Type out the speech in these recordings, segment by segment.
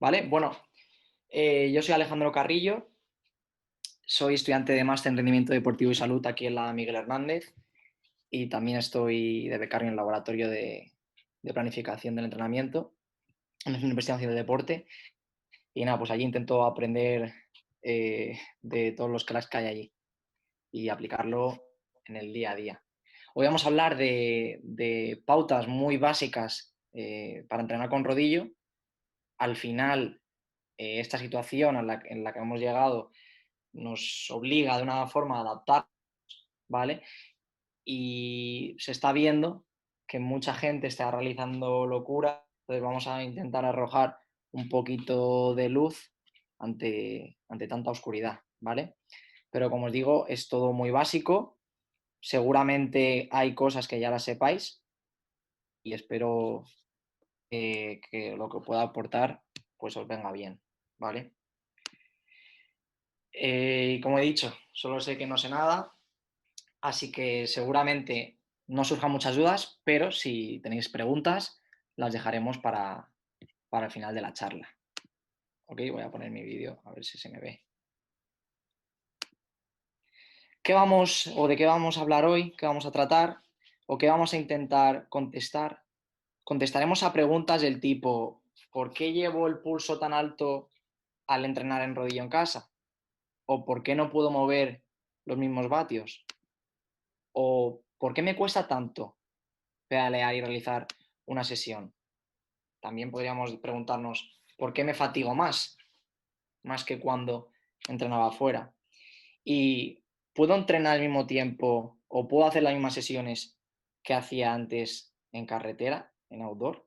¿vale? Bueno, yo soy Alejandro Carrillo, soy estudiante de máster en rendimiento deportivo y salud aquí en la Miguel Hernández y también estoy de becario en el laboratorio de planificación del entrenamiento en la Universidad Nacional del Deporte y nada, pues allí intento aprender de todos los cracks que hay allí y aplicarlo en el día a día. Hoy vamos a hablar de pautas muy básicas para entrenar con rodillo. Al final, esta situación en la que hemos llegado nos obliga de una forma a adaptar, ¿vale? Y se está viendo que mucha gente está realizando locura, entonces vamos a intentar arrojar un poquito de luz ante tanta oscuridad, ¿vale? Pero como os digo, es todo muy básico, seguramente hay cosas que ya las sepáis y espero que lo que pueda aportar pues os venga bien, ¿vale? Como he dicho, solo sé que no sé nada, así que seguramente no surjan muchas dudas, pero si tenéis preguntas, las dejaremos para el final de la charla. Ok, voy a poner mi vídeo a ver si se me ve. ¿Qué vamos o de qué vamos a hablar hoy? ¿Qué vamos a tratar? ¿O qué vamos a intentar contestar? Contestaremos a preguntas del tipo: ¿por qué llevo el pulso tan alto al entrenar en rodillo en casa? ¿O por qué no puedo mover los mismos vatios? ¿O por qué me cuesta tanto pedalear y realizar una sesión? También podríamos preguntarnos por qué me fatigo más que cuando entrenaba afuera. Y puedo entrenar al mismo tiempo o puedo hacer las mismas sesiones que hacía antes en carretera, en outdoor.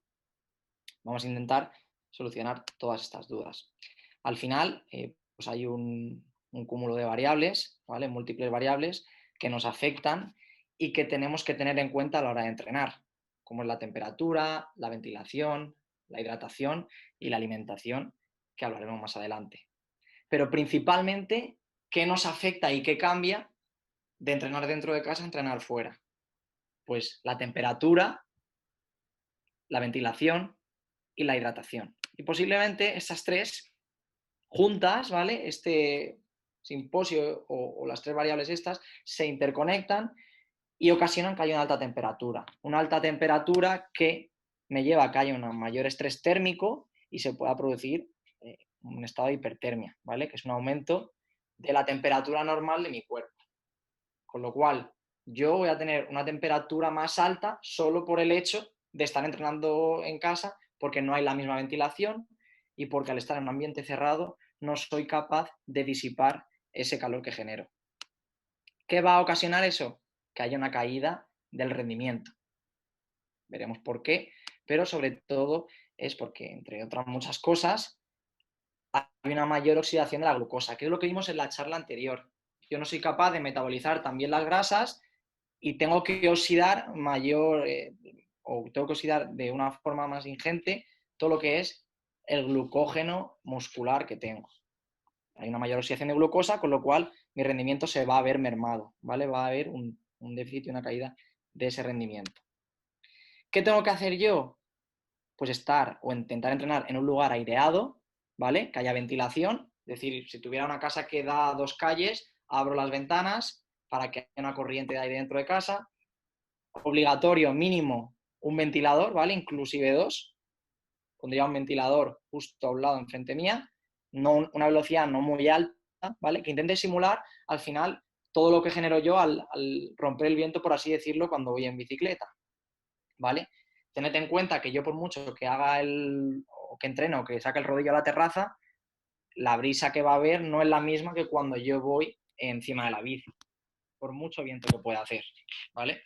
Vamos a intentar solucionar todas estas dudas. Al final, pues hay un cúmulo de variables, ¿vale? Múltiples variables que nos afectan y que tenemos que tener en cuenta a la hora de entrenar, como es la temperatura, la ventilación, la hidratación y la alimentación, que hablaremos más adelante. Pero principalmente, ¿qué nos afecta y qué cambia de entrenar dentro de casa a entrenar fuera? Pues la temperatura, la ventilación y la hidratación. Y posiblemente esas tres juntas, ¿vale? Este simposio o las tres variables estas se interconectan y ocasionan que haya una alta temperatura. Una alta temperatura que me lleva a que haya un mayor estrés térmico y se pueda producir un estado de hipertermia, ¿vale? Que es un aumento de la temperatura normal de mi cuerpo. Con lo cual, yo voy a tener una temperatura más alta solo por el hecho de estar entrenando en casa, porque no hay la misma ventilación y porque al estar en un ambiente cerrado no soy capaz de disipar ese calor que genero. ¿Qué va a ocasionar eso? Que haya una caída del rendimiento. Veremos por qué, pero sobre todo es porque, entre otras muchas cosas, hay una mayor oxidación de la glucosa, que es lo que vimos en la charla anterior. Yo no soy capaz de metabolizar también las grasas y tengo que oxidar o tengo que oxidar de una forma más ingente todo lo que es el glucógeno muscular que tengo. Hay una mayor oxidación de glucosa, con lo cual mi rendimiento se va a ver mermado, ¿vale? Va a haber un déficit y una caída de ese rendimiento. ¿Qué tengo que hacer yo? Pues estar o intentar entrenar en un lugar aireado, ¿vale? Que haya ventilación, es decir, si tuviera una casa que da a dos calles, abro las ventanas para que haya una corriente de aire dentro de casa. Obligatorio mínimo un ventilador, ¿vale? Inclusive dos. Pondría un ventilador justo a un lado enfrente mía, no, una velocidad no muy alta, ¿vale? Que intente simular al final todo lo que genero yo al romper el viento, por así decirlo, cuando voy en bicicleta, ¿vale? Tened en cuenta que yo por mucho que haga o que entreno, o que saque el rodillo a la terraza, la brisa que va a haber no es la misma que cuando yo voy encima de la bici, por mucho viento que pueda hacer, ¿vale?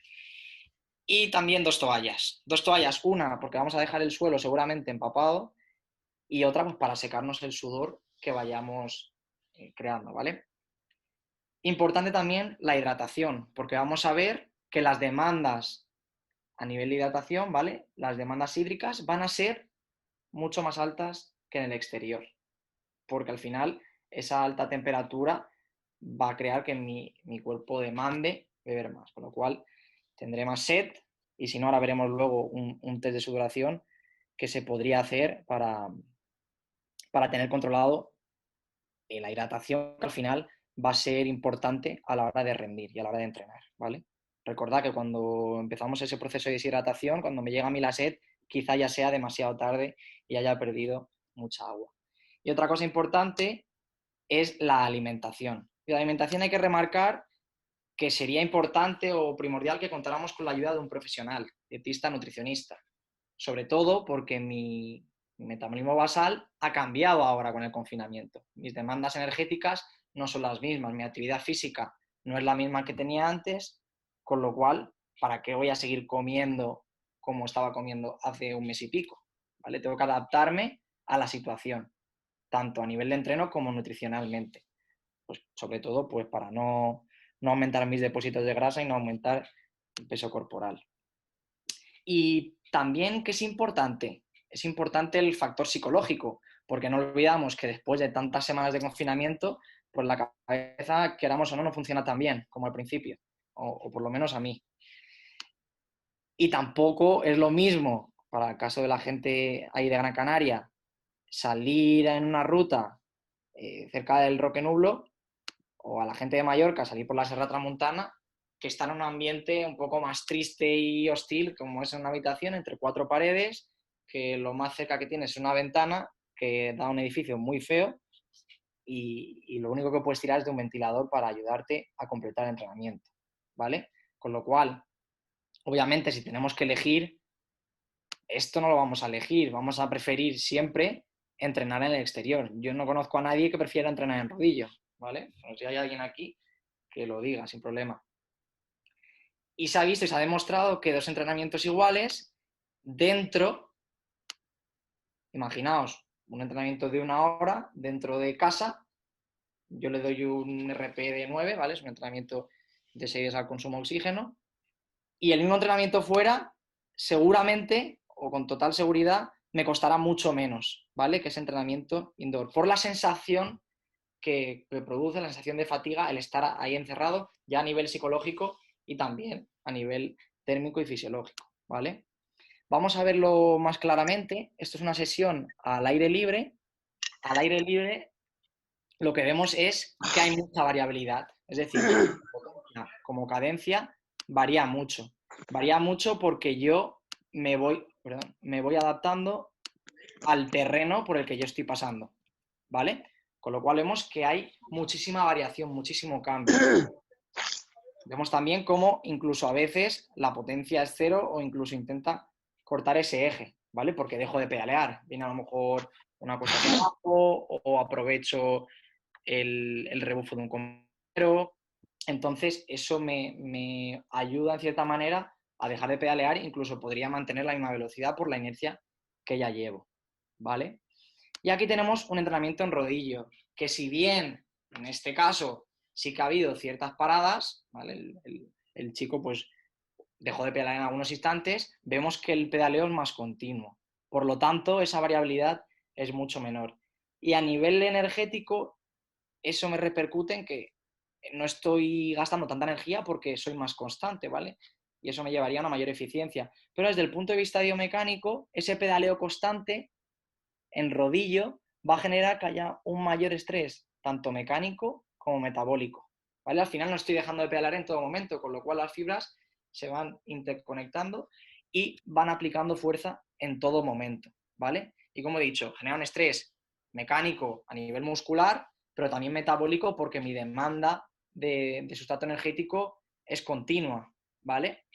Y también dos toallas. Dos toallas, una porque vamos a dejar el suelo seguramente empapado y otra pues para secarnos el sudor que vayamos creando, ¿vale? Importante también la hidratación, porque vamos a ver que las demandas a nivel de hidratación, ¿vale? Las demandas hídricas van a ser mucho más altas que en el exterior, porque al final esa alta temperatura va a crear que mi cuerpo demande beber más, con lo cual tendré más sed y si no, ahora veremos luego un test de sudoración que se podría hacer para tener controlado la hidratación, que al final va a ser importante a la hora de rendir y a la hora de entrenar, ¿vale? Recordad que cuando empezamos ese proceso de deshidratación, cuando me llega a mí la sed, quizá ya sea demasiado tarde y haya perdido mucha agua. Y otra cosa importante es la alimentación. Y la alimentación hay que remarcar que sería importante o primordial que contáramos con la ayuda de un profesional, dietista, nutricionista. Sobre todo porque mi metabolismo basal ha cambiado ahora con el confinamiento. Mis demandas energéticas no son las mismas, mi actividad física no es la misma que tenía antes, con lo cual, ¿para qué voy a seguir comiendo como estaba comiendo hace un mes y pico? ¿Vale? Tengo que adaptarme a la situación, tanto a nivel de entreno como nutricionalmente. Pues sobre todo pues para no aumentar mis depósitos de grasa y no aumentar el peso corporal. Y también, ¿qué es importante el factor psicológico, porque no olvidamos que después de tantas semanas de confinamiento, pues la cabeza, queramos o no, no funciona tan bien como al principio, o por lo menos a mí. Y tampoco es lo mismo, para el caso de la gente ahí de Gran Canaria, salir en una ruta cerca del Roque Nublo, o a la gente de Mallorca salir por la Serra Tramuntana, que está en un ambiente un poco más triste y hostil, como es en una habitación entre cuatro paredes, que lo más cerca que tienes es una ventana que da a un edificio muy feo y lo único que puedes tirar es de un ventilador para ayudarte a completar el entrenamiento, ¿vale? Con lo cual, obviamente, si tenemos que elegir, esto no lo vamos a elegir, vamos a preferir siempre entrenar en el exterior. Yo no conozco a nadie que prefiera entrenar en rodillo, ¿vale? O si hay alguien aquí, que lo diga sin problema. Y se ha visto y se ha demostrado que dos entrenamientos iguales dentro, imaginaos, un entrenamiento de 1 hora dentro de casa, yo le doy un RP de 9, ¿vale? Es un entrenamiento de 6 al consumo de oxígeno, y el mismo entrenamiento fuera, seguramente, o con total seguridad, me costará mucho menos, ¿vale? Que ese entrenamiento indoor, por la sensación que produce, la sensación de fatiga, el estar ahí encerrado, ya a nivel psicológico y también a nivel térmico y fisiológico, ¿vale? Vamos a verlo más claramente. Esto es una sesión al aire libre. Al aire libre lo que vemos es que hay mucha variabilidad. Es decir, como cadencia varía mucho. Varía mucho porque yo me voy adaptando al terreno por el que yo estoy pasando, ¿vale? Con lo cual vemos que hay muchísima variación, muchísimo cambio. Vemos también cómo incluso a veces la potencia es cero o incluso intenta cortar ese eje, ¿vale? Porque dejo de pedalear. Viene a lo mejor una cosa hacia abajo o aprovecho el rebufo de un compañero. Entonces, eso me ayuda en cierta manera a dejar de pedalear, incluso podría mantener la misma velocidad por la inercia que ya llevo, ¿vale? Y aquí tenemos un entrenamiento en rodillo, que si bien en este caso sí que ha habido ciertas paradas, ¿vale? El chico pues dejó de pedalear en algunos instantes, vemos que el pedaleo es más continuo. Por lo tanto, esa variabilidad es mucho menor. Y a nivel energético, eso me repercute en que no estoy gastando tanta energía porque soy más constante, ¿vale? Y eso me llevaría a una mayor eficiencia. Pero desde el punto de vista biomecánico, ese pedaleo constante en rodillo va a generar que haya un mayor estrés, tanto mecánico como metabólico. ¿Vale? Al final no estoy dejando de pedalar en todo momento, con lo cual las fibras se van interconectando y van aplicando fuerza en todo momento. ¿Vale? Y como he dicho, genera un estrés mecánico a nivel muscular, pero también metabólico porque mi demanda de sustrato energético es continua. ¿Vale?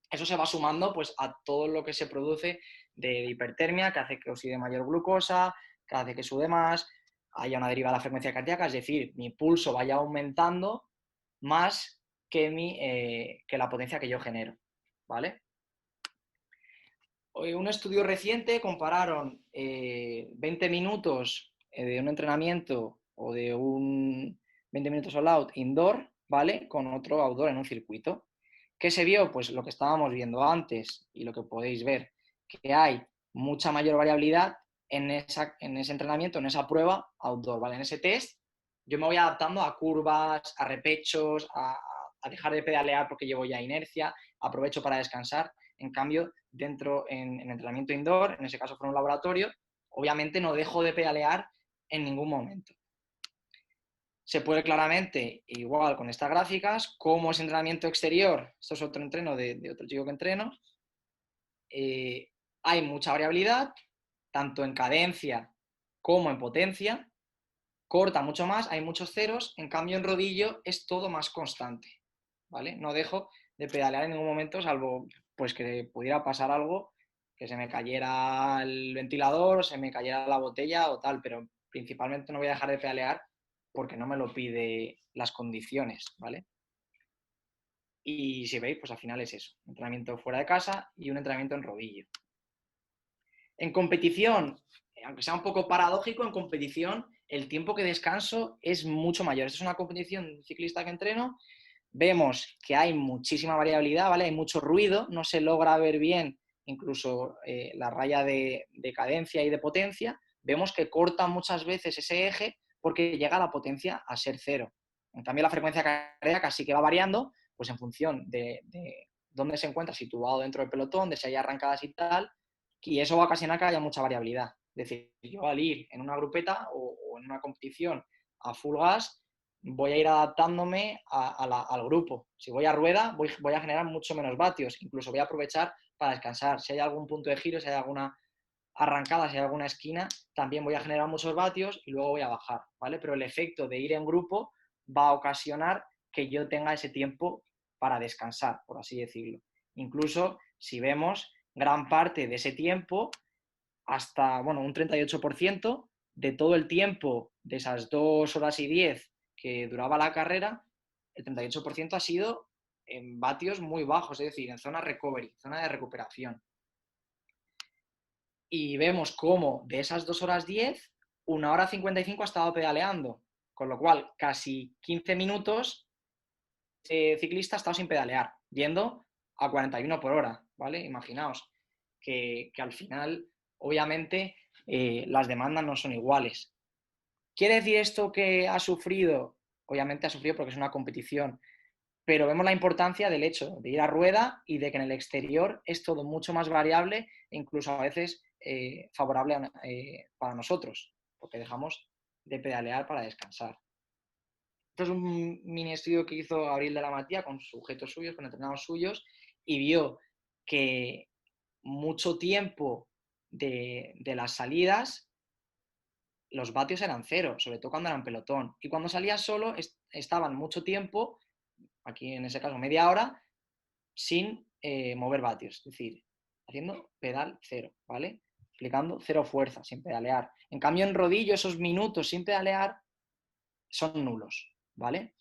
Eso se va sumando pues, a todo lo que se produce de hipertermia, que hace que oxide mayor glucosa, que hace que sude más, haya una deriva de la frecuencia cardíaca, es decir, mi pulso vaya aumentando más que la potencia que yo genero, ¿vale? Un estudio reciente compararon 20 minutos de un entrenamiento o de un 20 minutos all out indoor, ¿vale? Con otro outdoor en un circuito. ¿Qué se vio? Pues lo que estábamos viendo antes y lo que podéis ver, que hay mucha mayor variabilidad en ese entrenamiento, en esa prueba outdoor, ¿vale? En ese test, yo me voy adaptando a curvas, a repechos, a dejar de pedalear porque llevo ya inercia, aprovecho para descansar. En cambio, dentro en entrenamiento indoor, en ese caso fue un laboratorio, obviamente no dejo de pedalear en ningún momento. Se puede claramente, igual con estas gráficas, cómo es entrenamiento exterior. Esto es otro entreno de otro chico que entreno. Hay mucha variabilidad, tanto en cadencia como en potencia. Corta mucho más, hay muchos ceros, en cambio en rodillo es todo más constante, ¿vale? No dejo de pedalear en ningún momento, salvo pues que pudiera pasar algo, que se me cayera el ventilador, se me cayera la botella o tal, pero principalmente no voy a dejar de pedalear porque no me lo pide las condiciones, ¿vale? Y si veis, pues al final es eso, un entrenamiento fuera de casa y un entrenamiento en rodillo. En competición, aunque sea un poco paradójico, en competición el tiempo que descanso es mucho mayor. Esta es una competición ciclista que entreno. Vemos que hay muchísima variabilidad, ¿vale? Hay mucho ruido, no se logra ver bien incluso la raya de cadencia y de potencia. Vemos que corta muchas veces ese eje porque llega la potencia a ser cero. En cambio, la frecuencia cardíaca sí que va variando, pues en función de dónde se encuentra situado dentro del pelotón, de si hay arrancadas y tal, y eso va a ocasionar que haya mucha variabilidad. Es decir, yo al ir en una grupeta o en una competición a full gas, voy a ir adaptándome al grupo. Si voy a rueda, voy a generar mucho menos vatios. Incluso voy a aprovechar para descansar. Si hay algún punto de giro, si hay alguna arrancada, si hay alguna esquina, también voy a generar muchos vatios y luego voy a bajar, ¿vale? Pero el efecto de ir en grupo va a ocasionar que yo tenga ese tiempo para descansar, por así decirlo. Incluso si vemos gran parte de ese tiempo, hasta bueno, un 38% de todo el tiempo de esas 2 horas y 10 que duraba la carrera, el 38% ha sido en vatios muy bajos, es decir, en zona recovery, zona de recuperación. Y vemos cómo de esas 2 horas 10, 1 hora 55 ha estado pedaleando, con lo cual casi 15 minutos ciclista ha estado sin pedalear, yendo a 41 por hora, ¿vale? Imaginaos que al final, obviamente, las demandas no son iguales. ¿Quiere decir esto que ha sufrido? Obviamente ha sufrido porque es una competición, pero vemos la importancia del hecho de ir a rueda y de que en el exterior es todo mucho más variable e incluso a veces favorable para nosotros, porque dejamos de pedalear para descansar. Esto es un mini estudio que hizo Gabriel de la Matía con sujetos suyos, con entrenados suyos, y vio que mucho tiempo de las salidas los vatios eran cero, sobre todo cuando eran pelotón. Y cuando salía solo estaban mucho tiempo, aquí en ese caso media hora, sin mover vatios, es decir, haciendo pedal cero, ¿vale? Aplicando cero fuerza, sin pedalear. En cambio, en rodillo, esos minutos sin pedalear son nulos, ¿vale?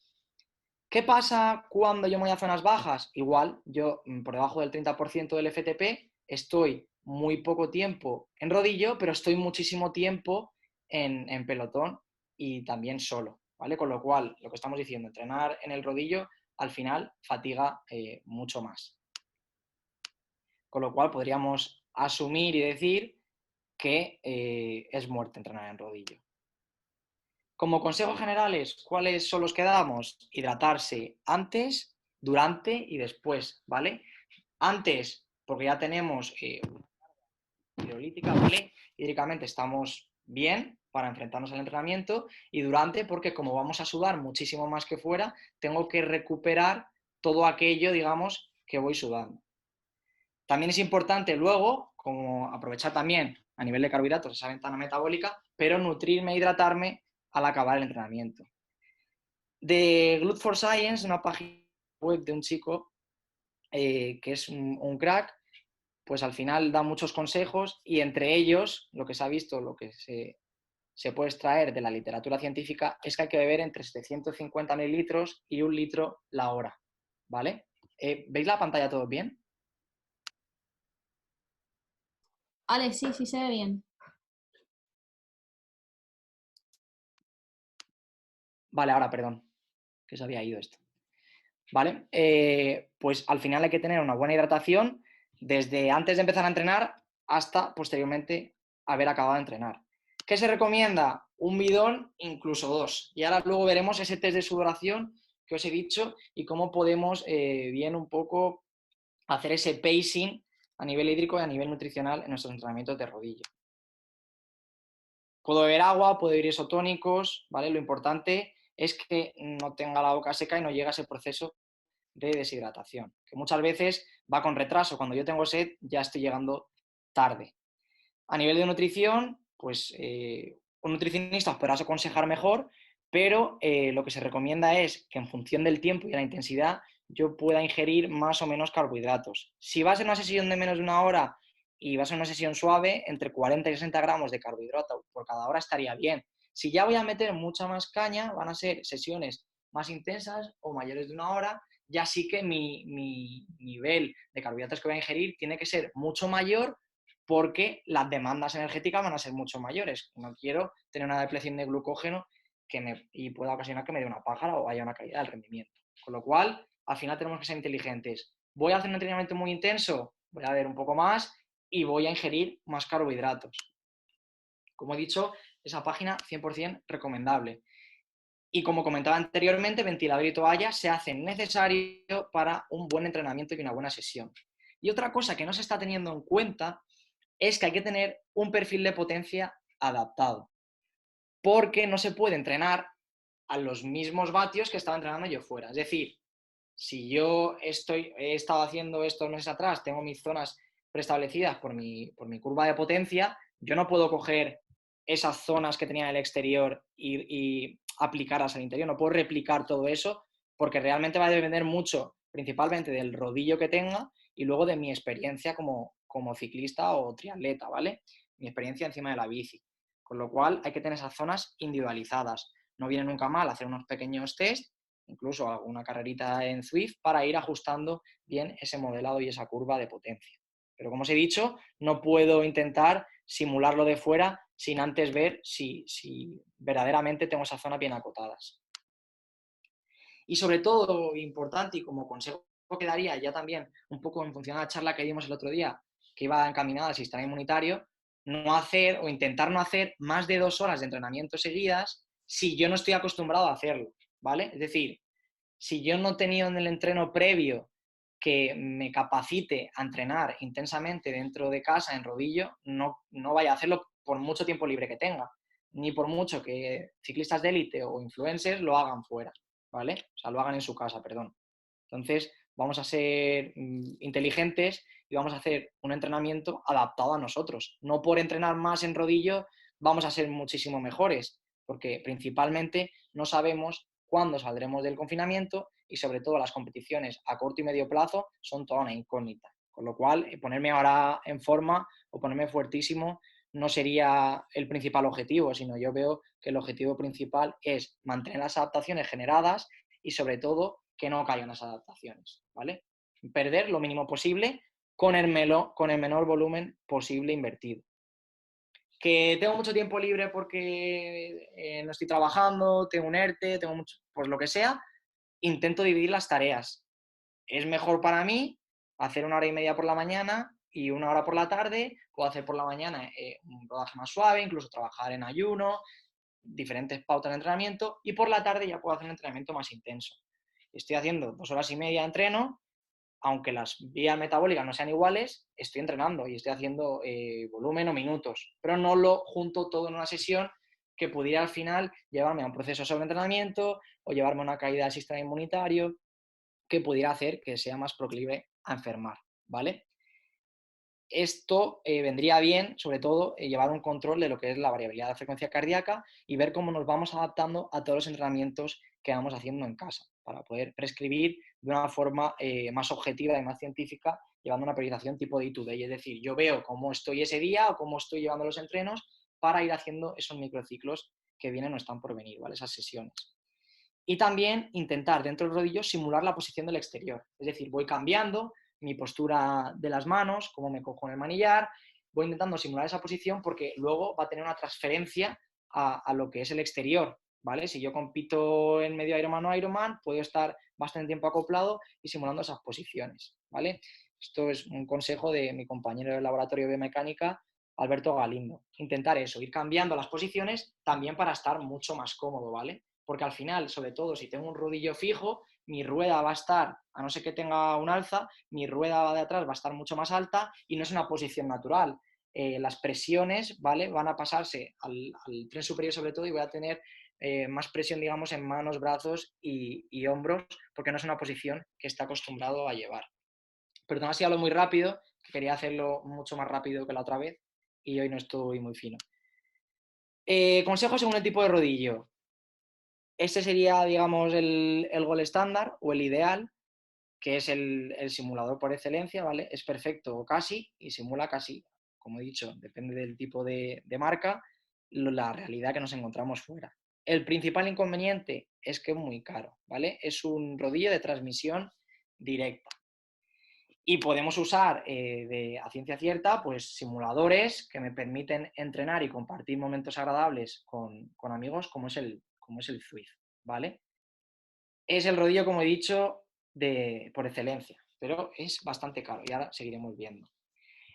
¿Qué pasa cuando yo me voy a zonas bajas? Igual, yo por debajo del 30% del FTP estoy muy poco tiempo en rodillo, pero estoy muchísimo tiempo en pelotón y también solo, ¿vale? Con lo cual, lo que estamos diciendo, entrenar en el rodillo al final fatiga mucho más. Con lo cual podríamos asumir y decir que es muerte entrenar en rodillo. Como consejos generales, ¿cuáles son los que damos? Hidratarse antes, durante y después, ¿vale? Antes, porque ya tenemos hidrolítica, ¿vale? Hídricamente estamos bien para enfrentarnos al entrenamiento, y durante, porque como vamos a sudar muchísimo más que fuera, tengo que recuperar todo aquello, digamos, que voy sudando. También es importante luego, como aprovechar también a nivel de carbohidratos esa ventana metabólica, pero nutrirme e hidratarme al acabar el entrenamiento. De Glut for Science, una página web de un chico que es un crack, pues al final da muchos consejos y entre ellos, lo que se ha visto, lo que se puede extraer de la literatura científica es que hay que beber entre 750 mililitros y 1 litro la hora, ¿vale? ¿Veis la pantalla todo bien? Ale, sí, sí se ve bien. Vale, ahora perdón, que se había ido esto. ¿Vale? Pues al final hay que tener una buena hidratación desde antes de empezar a entrenar hasta posteriormente haber acabado de entrenar. ¿Qué se recomienda? Un bidón, incluso 2. Y ahora luego veremos ese test de sudoración que os he dicho y cómo podemos bien un poco hacer ese pacing a nivel hídrico y a nivel nutricional en nuestros entrenamientos de rodillo. Puedo beber agua, puedo beber isotónicos, ¿vale? Lo importante es que no tenga la boca seca y no llegue a ese proceso de deshidratación, que muchas veces va con retraso. Cuando yo tengo sed ya estoy llegando tarde. A nivel de nutrición, pues un nutricionista os podrá aconsejar mejor, pero lo que se recomienda es que en función del tiempo y de la intensidad yo pueda ingerir más o menos carbohidratos. Si va a ser una sesión de menos de una hora y va a ser una sesión suave, entre 40 y 60 gramos de carbohidrato por cada hora estaría bien. Si ya voy a meter mucha más caña, van a ser sesiones más intensas o mayores de una hora, ya sí que mi nivel de carbohidratos que voy a ingerir tiene que ser mucho mayor porque las demandas energéticas van a ser mucho mayores. No quiero tener una depleción de glucógeno y pueda ocasionar que me dé una pájara o haya una caída del rendimiento. Con lo cual, al final tenemos que ser inteligentes. ¿Voy a hacer un entrenamiento muy intenso? Voy a ver un poco más y voy a ingerir más carbohidratos. Como he dicho, esa página 100% recomendable. Y como comentaba anteriormente, ventilador y toalla se hacen necesarios para un buen entrenamiento y una buena sesión. Y otra cosa que no se está teniendo en cuenta es que hay que tener un perfil de potencia adaptado, porque no se puede entrenar a los mismos vatios que estaba entrenando yo fuera. Es decir, si yo he estado haciendo estos meses atrás, tengo mis zonas preestablecidas por mi curva de potencia, yo no puedo coger esas zonas que tenía en el exterior y aplicarlas al interior, no puedo replicar todo eso porque realmente va a depender mucho, principalmente del rodillo que tenga y luego de mi experiencia como ciclista o triatleta, ¿vale? Mi experiencia encima de la bici. Con lo cual hay que tener esas zonas individualizadas. No viene nunca mal hacer unos pequeños test, incluso alguna carrerita en Zwift, para ir ajustando bien ese modelado y esa curva de potencia. Pero como os he dicho, no puedo intentar simularlo de fuera sin antes ver si verdaderamente tengo esas zonas bien acotadas. Y sobre todo, importante y como consejo que daría ya también un poco en función de la charla que dimos el otro día, que iba encaminada al sistema inmunitario, no hacer o intentar no hacer más de 2 horas de entrenamiento seguidas si yo no estoy acostumbrado a hacerlo, ¿vale? Es decir, si yo no he tenido en el entreno previo que me capacite a entrenar intensamente dentro de casa, en rodillo, no vaya a hacerlo por mucho tiempo libre que tenga, ni por mucho que ciclistas de élite o influencers lo hagan fuera, ¿vale? O sea, lo hagan en su casa, perdón. Entonces, vamos a ser inteligentes y vamos a hacer un entrenamiento adaptado a nosotros. No por entrenar más en rodillo vamos a ser muchísimo mejores, porque principalmente no sabemos cuándo saldremos del confinamiento y sobre todo las competiciones a corto y medio plazo son toda una incógnita. Con lo cual, ponerme ahora en forma o ponerme fuertísimo no sería el principal objetivo, sino yo veo que el objetivo principal es mantener las adaptaciones generadas y sobre todo que no caigan las adaptaciones, ¿vale? Perder lo mínimo posible con el menor volumen posible invertido. Que tengo mucho tiempo libre porque no estoy trabajando, tengo un ERTE, tengo mucho, pues lo que sea, intento dividir las tareas. Es mejor para mí hacer 1 hora y media por la mañana y 1 hora por la tarde. Puedo hacer por la mañana un rodaje más suave, incluso trabajar en ayuno, diferentes pautas de entrenamiento y por la tarde ya puedo hacer un entrenamiento más intenso. Estoy haciendo 2 horas y media de entreno, aunque las vías metabólicas no sean iguales, estoy entrenando y estoy haciendo volumen o minutos, pero no lo junto todo en una sesión que pudiera al final llevarme a un proceso de sobreentrenamiento o llevarme a una caída del sistema inmunitario que pudiera hacer que sea más proclive a enfermar, ¿vale? Esto vendría bien, sobre todo, llevar un control de lo que es la variabilidad de la frecuencia cardíaca y ver cómo nos vamos adaptando a todos los entrenamientos que vamos haciendo en casa, para poder prescribir de una forma más objetiva y más científica, llevando una periodización tipo day-to-day. Es decir, yo veo cómo estoy ese día o cómo estoy llevando los entrenos para ir haciendo esos microciclos que vienen o están por venir, ¿vale? Esas sesiones. Y también intentar dentro del rodillo simular la posición del exterior. Es decir, voy cambiando mi postura de las manos, cómo me cojo en el manillar, voy intentando simular esa posición porque luego va a tener una transferencia a lo que es el exterior, ¿vale? Si yo compito en medio Ironman o Ironman, puedo estar bastante tiempo acoplado y simulando esas posiciones, ¿vale? Esto es un consejo de mi compañero del laboratorio de biomecánica, Alberto Galindo. Intentar eso, ir cambiando las posiciones también para estar mucho más cómodo, ¿vale? Porque al final, sobre todo si tengo un rodillo fijo, mi rueda va a estar, a no ser que tenga un alza, mi rueda de atrás va a estar mucho más alta y no es una posición natural. las presiones, ¿vale? Van a pasarse al tren superior sobre todo y voy a tener más presión, digamos, en manos, brazos y hombros, porque no es una posición que está acostumbrado a llevar. Perdón si hablo muy rápido, que quería hacerlo mucho más rápido que la otra vez y hoy no estoy muy fino. Consejos según el tipo de rodillo. Este sería, digamos, el gol estándar o el ideal, que es el simulador por excelencia, ¿vale? Es perfecto o casi y simula casi, como he dicho, depende del tipo de marca, la realidad que nos encontramos fuera. El principal inconveniente es que es muy caro, ¿vale? Es un rodillo de transmisión directa. Y podemos usar a ciencia cierta pues simuladores que me permiten entrenar y compartir momentos agradables con amigos como es el Zwift, ¿vale? Es el rodillo, como he dicho, por excelencia, pero es bastante caro y ahora seguiremos viendo.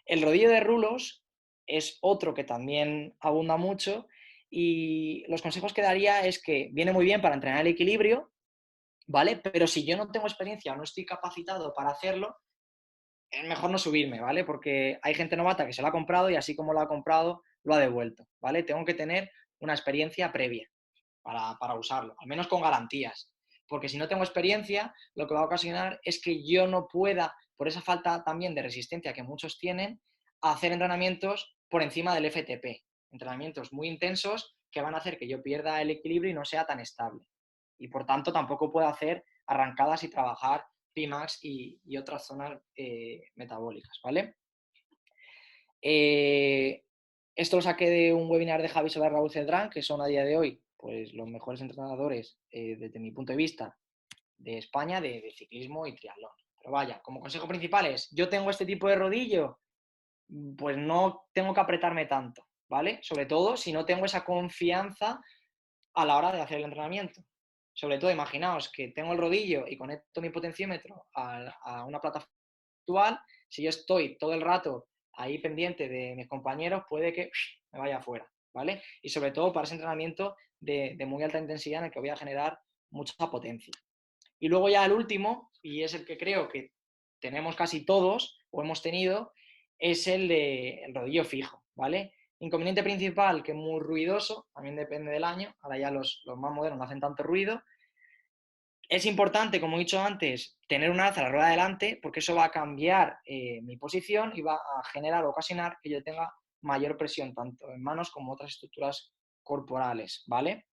El rodillo de rulos es otro que también abunda mucho y los consejos que daría es que viene muy bien para entrenar el equilibrio, ¿vale? Pero si yo no tengo experiencia o no estoy capacitado para hacerlo, es mejor no subirme, ¿vale? Porque hay gente novata que se lo ha comprado y así como lo ha comprado, lo ha devuelto, ¿vale? Tengo que tener una experiencia previa para usarlo, al menos con garantías. Porque si no tengo experiencia, lo que va a ocasionar es que yo no pueda, por esa falta también de resistencia que muchos tienen, hacer entrenamientos por encima del FTP. Entrenamientos muy intensos que van a hacer que yo pierda el equilibrio y no sea tan estable. Y por tanto tampoco puedo hacer arrancadas y trabajar Pimax y otras zonas metabólicas, ¿vale? Esto lo saqué de un webinar de Javi sobre Raúl Cedrán, que son a día de hoy pues, los mejores entrenadores, desde mi punto de vista, de España, de ciclismo y triatlón. Pero vaya, como consejo principal es, yo tengo este tipo de rodillo, pues no tengo que apretarme tanto, ¿vale? Sobre todo si no tengo esa confianza a la hora de hacer el entrenamiento. Sobre todo, imaginaos que tengo el rodillo y conecto mi potenciómetro a una plataforma actual, si yo estoy todo el rato ahí pendiente de mis compañeros, puede que me vaya afuera, ¿vale? Y sobre todo para ese entrenamiento de muy alta intensidad en el que voy a generar mucha potencia. Y luego ya el último, y es el que creo que tenemos casi todos o hemos tenido, es el rodillo fijo, ¿vale? Inconveniente principal, que es muy ruidoso, también depende del año, ahora ya los más modernos no hacen tanto ruido. Es importante, como he dicho antes, tener un alza a la rueda delante, porque eso va a cambiar mi posición y va a generar o ocasionar que yo tenga mayor presión, tanto en manos como otras estructuras corporales, ¿vale?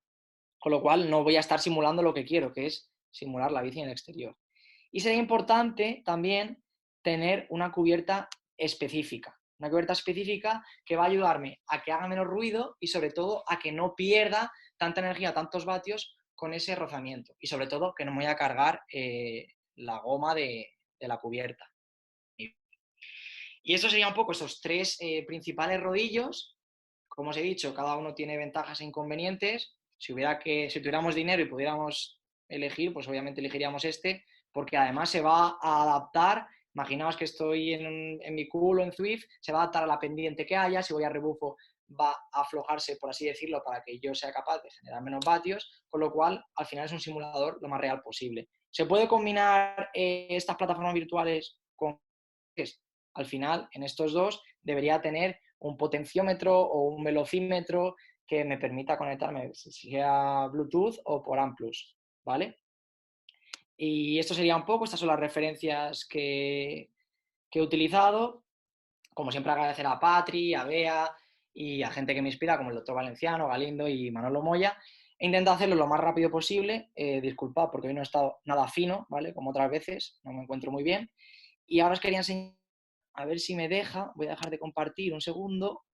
Con lo cual no voy a estar simulando lo que quiero, que es simular la bici en el exterior. Y sería importante también tener una cubierta específica. Una cubierta específica que va a ayudarme a que haga menos ruido y sobre todo a que no pierda tanta energía, tantos vatios con ese rozamiento. Y sobre todo que no me voy a cargar la goma de la cubierta. Y eso sería un poco esos tres principales rodillos. Como os he dicho, cada uno tiene ventajas e inconvenientes. Si tuviéramos dinero y pudiéramos elegir, pues obviamente elegiríamos este, porque además se va a adaptar. Imaginaos que estoy en mi culo en Zwift, se va a adaptar a la pendiente que haya. Si voy a rebufo, va a aflojarse, por así decirlo, para que yo sea capaz de generar menos vatios, con lo cual al final es un simulador lo más real posible. ¿Se puede combinar estas plataformas virtuales con al final, en estos dos, debería tener un potenciómetro o un velocímetro que me permita conectarme, sea Bluetooth o por Amplus, ¿vale? Y esto sería un poco, estas son las referencias que he utilizado. Como siempre, agradecer a Patri, a Bea y a gente que me inspira, como el doctor Valenciano, Galindo y Manolo Moya. He intentado hacerlo lo más rápido posible. Disculpad porque hoy no he estado nada fino, ¿vale? Como otras veces, no me encuentro muy bien. Y ahora os quería enseñar, a ver si me deja. Voy a dejar de compartir un segundo.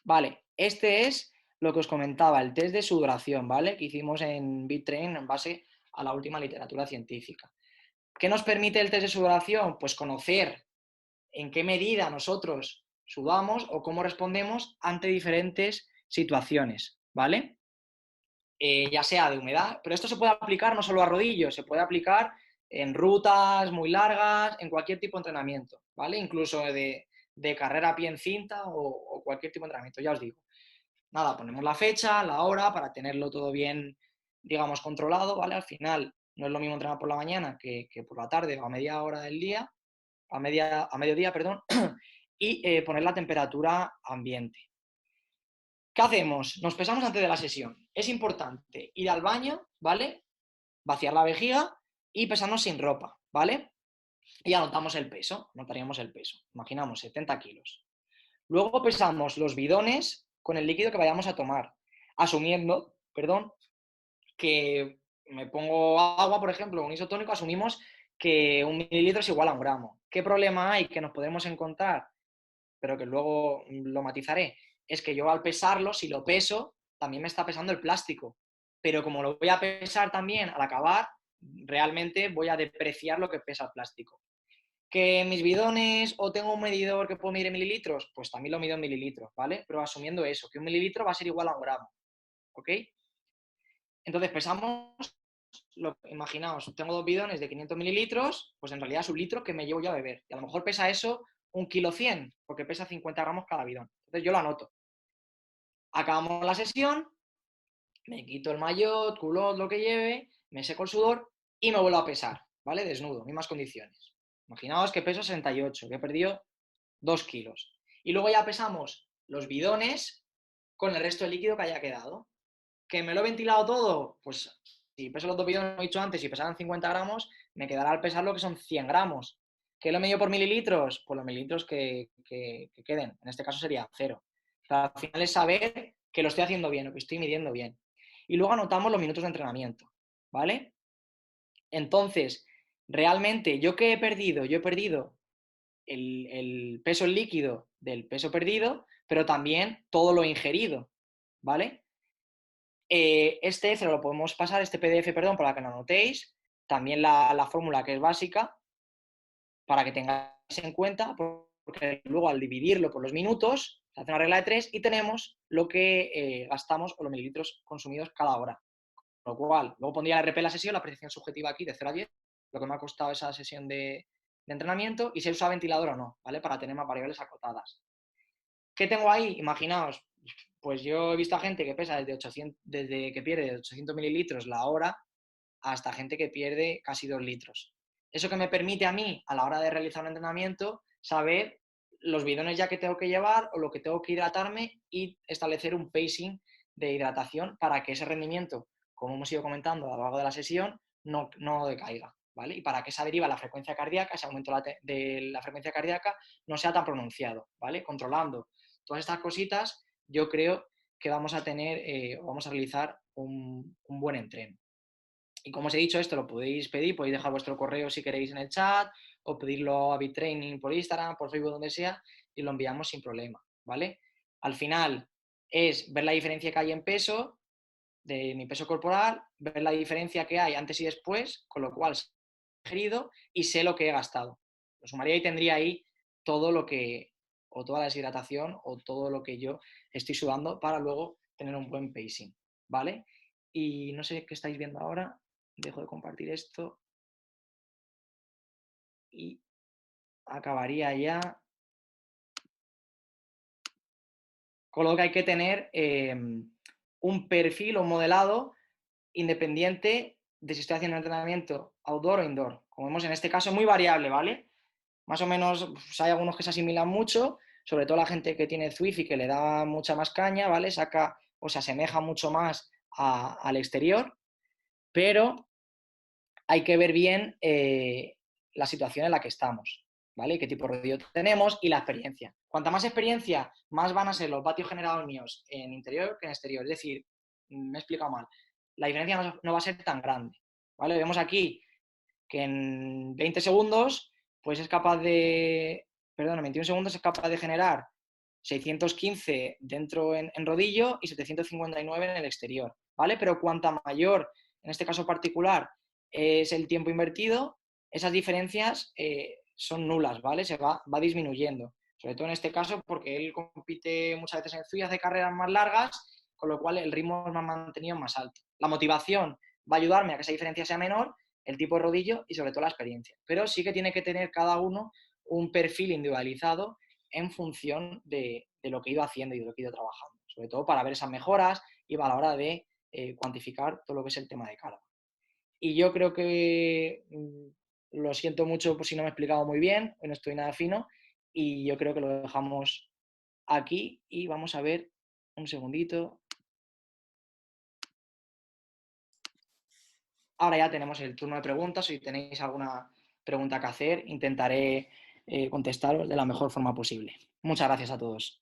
Vale, este es lo que os comentaba, el test de sudoración, ¿vale? Que hicimos en BitTrain en base a la última literatura científica. ¿Qué nos permite el test de sudoración? Pues conocer en qué medida nosotros sudamos o cómo respondemos ante diferentes situaciones, ¿vale? Ya sea de humedad, pero esto se puede aplicar no solo a rodillos, se puede aplicar en rutas muy largas, en cualquier tipo de entrenamiento, ¿vale? Incluso de carrera a pie en cinta o cualquier tipo de entrenamiento, ya os digo. Nada, ponemos la fecha, la hora, para tenerlo todo bien, digamos, controlado, ¿vale? Al final No es lo mismo entrenar por la mañana que por la tarde o a media hora del día, a mediodía, perdón, y poner la temperatura ambiente. ¿Qué hacemos? Nos pesamos antes de la sesión. Es importante ir al baño, ¿vale? Vaciar la vejiga y pesarnos sin ropa, ¿vale? Y anotamos el peso, anotaríamos el peso. Imaginamos 70 kilos. Luego pesamos los bidones con el líquido que vayamos a tomar, asumiendo, perdón, que me pongo agua, por ejemplo, un isotónico, asumimos que 1 mililitro es igual a 1 gramo. ¿Qué problema hay que nos podemos encontrar? Pero que luego lo matizaré. Es que yo al pesarlo, si lo peso, también me está pesando el plástico. Pero como lo voy a pesar también al acabar, realmente voy a depreciar lo que pesa el plástico. ¿Que mis bidones o tengo un medidor que puedo medir en mililitros? Pues también lo mido en mililitros, ¿vale? Pero asumiendo eso, que 1 mililitro va a ser igual a 1 gramo, ¿ok? Entonces pesamos, imaginaos, tengo 2 bidones de 500 mililitros, pues en realidad es 1 litro que me llevo yo a beber. Y a lo mejor pesa eso 1,1 kg, porque pesa 50 gramos cada bidón. Entonces yo lo anoto. Acabamos la sesión, me quito el maillot, culot, lo que lleve, me seco el sudor y me vuelvo a pesar, ¿vale? Desnudo, mismas condiciones. Imaginaos que peso 68, que he perdido 2 kilos. Y luego ya pesamos los bidones con el resto del líquido que haya quedado. ¿Que me lo he ventilado todo? Pues si peso los 2 bidones, como he dicho antes, si pesaran 50 gramos, me quedará al pesar lo que son 100 gramos. ¿Que lo he medido por mililitros? Pues los mililitros que queden. En este caso sería 0. O sea, al final es saber que lo estoy haciendo bien o que estoy midiendo bien. Y luego anotamos los minutos de entrenamiento, ¿vale? Entonces, realmente, ¿yo qué he perdido? Yo he perdido el peso líquido del peso perdido, pero también todo lo ingerido, ¿vale? Este Excel lo podemos pasar, este PDF, perdón, para que lo anotéis, también la fórmula que es básica, para que tengáis en cuenta, porque luego al dividirlo por los minutos, se hace una regla de 3 y tenemos lo que gastamos o los mililitros consumidos cada hora. Con lo cual, luego pondría el RP la sesión, la percepción subjetiva aquí de 0 a 10, lo que me ha costado esa sesión de entrenamiento y si usa ventilador o no, ¿vale? Para tener más variables acotadas. ¿Qué tengo ahí? Imaginaos, pues yo he visto a gente que pesa desde que pierde 800 mililitros la hora hasta gente que pierde casi 2 litros. Eso que me permite a mí, a la hora de realizar un entrenamiento, saber los bidones ya que tengo que llevar o lo que tengo que hidratarme y establecer un pacing de hidratación para que ese rendimiento, como hemos ido comentando a lo largo de la sesión, no decaiga, ¿vale? Y para que esa deriva de la frecuencia cardíaca, ese aumento de la frecuencia cardíaca, no sea tan pronunciado, ¿vale? Controlando todas estas cositas, yo creo que vamos a tener, vamos a realizar un buen entreno. Y como os he dicho, esto lo podéis pedir, podéis dejar vuestro correo si queréis en el chat, o pedirlo a BitTraining por Instagram, por Facebook, donde sea, y lo enviamos sin problema, ¿vale? Al final es ver la diferencia que hay en peso, de mi peso corporal, ver la diferencia que hay antes y después, con lo cual sé lo que he ingerido y sé lo que he gastado. Lo sumaría y tendría ahí todo lo que, o toda la deshidratación, o todo lo que yo estoy sudando para luego tener un buen pacing, ¿vale? Y no sé qué estáis viendo ahora. Dejo de compartir esto y acabaría ya. Con lo que hay que tener un perfil o un modelado independiente de si estoy haciendo entrenamiento outdoor o indoor. Como vemos en este caso, es muy variable, ¿vale? Más o menos pues, hay algunos que se asimilan mucho, sobre todo la gente que tiene Zwift y que le da mucha más caña, ¿vale? Saca o se asemeja mucho más al exterior, pero hay que ver bien la situación en la que estamos, ¿vale? Qué tipo de rodillo tenemos y la experiencia. Cuanta más experiencia, más van a ser los vatios generados míos en interior que en exterior. Es decir, me he explicado mal. La diferencia no va a ser tan grande, ¿vale? Vemos aquí que en 20 segundos, pues es capaz de, perdón, en 21 segundos es capaz de generar 615 dentro en rodillo y 759 en el exterior, ¿vale? Pero cuanta mayor, en este caso particular, es el tiempo invertido, esas diferencias son nulas, ¿vale? Va disminuyendo. Sobre todo en este caso porque él compite muchas veces en FI, hace carreras más largas, con lo cual el ritmo es más mantenido más alto. La motivación va a ayudarme a que esa diferencia sea menor, el tipo de rodillo y sobre todo la experiencia. Pero sí que tiene que tener cada uno un perfil individualizado en función de lo que he ido haciendo y de lo que he ido trabajando. Sobre todo para ver esas mejoras y a la hora de cuantificar todo lo que es el tema de carga. Y yo creo que lo siento mucho por si no me he explicado muy bien, hoy no estoy nada fino, y yo creo que lo dejamos aquí y vamos a ver un segundito. Ahora ya tenemos el turno de preguntas. Si tenéis alguna pregunta que hacer, intentaré contestaros de la mejor forma posible. Muchas gracias a todos.